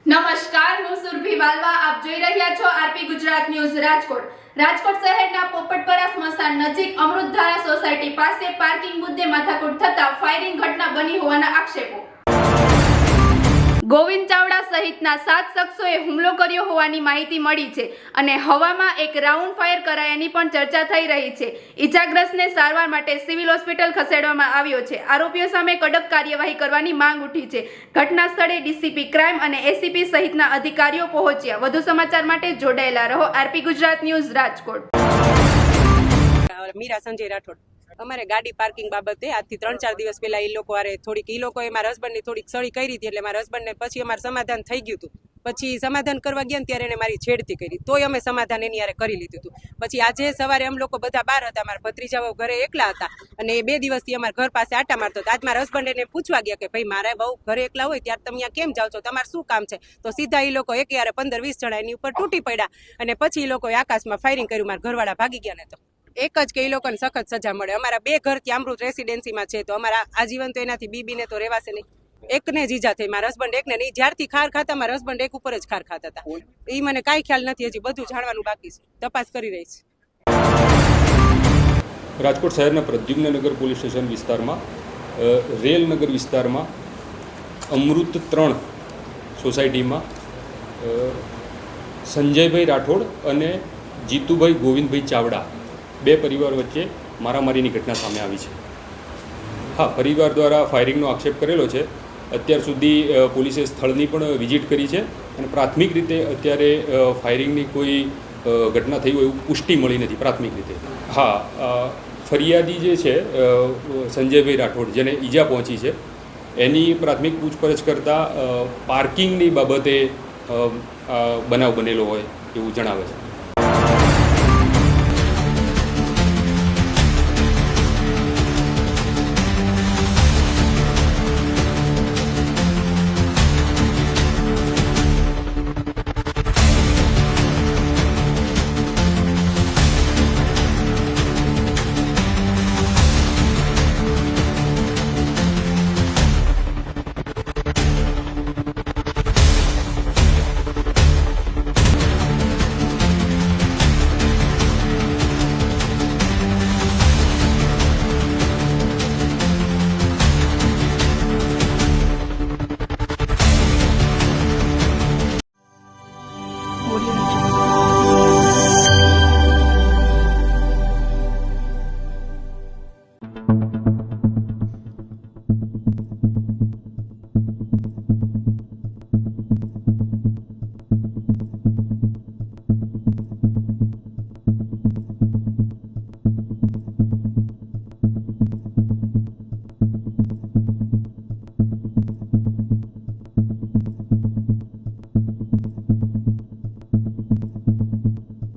નમસ્કાર, હું સુરભી વાલવા. આપ જોઈ રહ્યા છો આરપી ગુજરાત ન્યૂઝ રાજકોટ. રાજકોટ શહેરના પોપટપરા સ્મશાન નજીક અમૃતધારા સોસાયટી પાસે પાર્કિંગ મુદ્દે માથાકૂટ થતા ફાયરિંગ ઘટના બની હોવાના આક્ષેપો. ગોવિંદ ચાવડા સહિતના 7 શખ્સોએ હુમલો કર્યો હોવાની માહિતી મળી છે અને હવામાં એક રાઉન્ડ ફાયર કરાયાની પણ ચર્ચા થઈ રહી છે. ઈજાગ્રસ્તને સારવાર માટે સિવિલ હોસ્પિટલ ખસેડવામાં આવ્યો છે. આરોપીઓ સામે કડક કાર્યવાહી કરવાની માંગ ઉઠી છે. ઘટના સ્થળે ડીસીપી ક્રાઇમ અને એસીપી સહિતના અધિકારીઓ પહોંચ્યા. વધુ સમાચાર માટે જોડાયેલા રહો આરપી ગુજરાત ન્યૂઝ રાજકોટ. મીરા સંજય રાઠોડ. અમારે ગાડી પાર્કિંગ બાબતે આજથી 3-4 દિવસ પહેલા એ લોકોએ મારા હસબન્ડની થોડીક સળી કરી હતી, એટલે મારા હસબન્ડને પછી અમારે સમાધાન થઈ ગયું હતું. પછી સમાધાન કરવા ગયા ત્યારે એને મારી છેડતી કરી, તોય અમે સમાધાન એની યારે કરી લીધું હતું. પછી આજે સવારે અમે લોકો બધા બહાર હતા, મારા ભત્રીજાઓ ઘરે એકલા હતા અને એ 2 દિવસથી અમારા ઘર પાસે આટા મારતો હતો. આજ મારા હસબન્ડ એને પૂછવા ગયા કે ભાઈ મારા બહુ ઘરે એકલા હોય ત્યારે તમે અહીંયા કેમ જાઓ છો, તમારે શું કામ છે? તો સીધા એ લોકો એક યારે 15-20 જણા એની ઉપર તૂટી પડ્યા અને પછી એ લોકોએ આકાશમાં ફાયરિંગ કર્યું. મારા ઘરવાળા ભાગી ગયા ને તો એક જ કે એ લોકોને સખત સજા મળે. અમારા 2 ઘર ત્યાં અમૃત રેસિડેન્સીમાં છે, તો અમારા આજીવન તો એનાથી બીબીને તો રહેવાશે નહીં. એકને જ ઈજા થઈ, મારા હસબન્ડ એકને નહીં. જ્યારથી ખાર ખાતા મારા હસબન્ડ એક ઉપર જ ખાર ખાતા હતા. એ મને કાંઈ ખ્યાલ નથી, હજી બધું જાણવાનું બાકી છે, તપાસ કરી રહી છે. રાજકોટ શહેરના પ્રદ્યુમ્નનગર પોલીસ સ્ટેશન વિસ્તારમાં રેલનગર વિસ્તારમાં અમૃત 3 સોસાયટીમાં સંજયભાઈ રાઠોડ અને જીતુભાઈ ગોવિંદભાઈ ચાવડા 2 પરિવાર વચ્ચે મારામારીની ઘટના સામે આવી છે. હા, પરિવાર દ્વારા ફાયરિંગનો આક્ષેપ કરેલો છે. અત્યાર સુધી પોલીસે સ્થળની પણ વિઝિટ કરી છે અને પ્રાથમિક રીતે અત્યારે ફાયરિંગની કોઈ ઘટના થઈ હોય એવું પુષ્ટિ મળી નથી પ્રાથમિક રીતે. હા, ફરિયાદી જે છે સંજયભાઈ રાઠોડ, જેને ઈજા પહોંચી છે, એની પ્રાથમિક પૂછપરછ કરતાં પાર્કિંગની બાબતે બનાવ બનેલો હોય એવું જણાવે છે. Audio